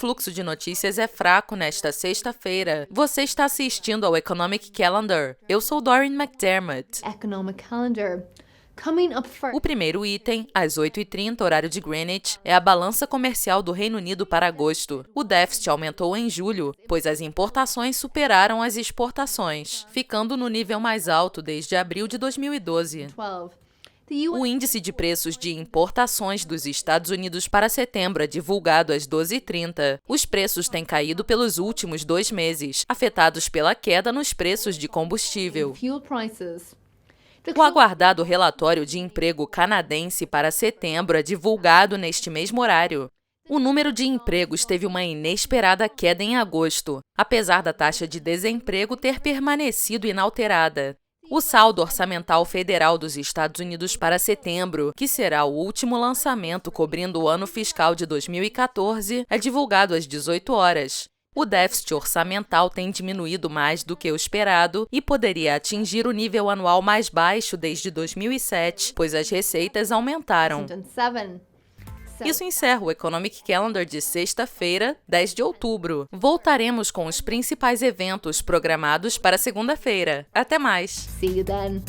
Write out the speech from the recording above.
fluxo de notícias é fraco nesta sexta-feira. Você está assistindo ao Economic Calendar. Eu sou Doreen McDermott. Economic Calendar. Coming up first. O primeiro item, às 8h30, horário de Greenwich, é a balança comercial do Reino Unido para agosto. O déficit aumentou em julho, pois as importações superaram as exportações, ficando no nível mais alto desde abril de 2012. 12. O índice de preços de importações dos Estados Unidos para setembro é divulgado às 12h30. Os preços têm caído pelos últimos 2 meses, afetados pela queda nos preços de combustível. Fuel prices. O aguardado relatório de emprego canadense para setembro é divulgado neste mesmo horário. O número de empregos teve uma inesperada queda em agosto, apesar da taxa de desemprego ter permanecido inalterada. O saldo orçamental federal dos Estados Unidos para setembro, que será o último lançamento cobrindo o ano fiscal de 2014, é divulgado às 18 horas. O déficit orçamental tem diminuído mais do que o esperado e poderia atingir o nível anual mais baixo desde 2007, pois as receitas aumentaram. 7. Isso encerra o Economic Calendar de sexta-feira, 10 de outubro. Voltaremos com os principais eventos programados para segunda-feira. Até mais! See you then.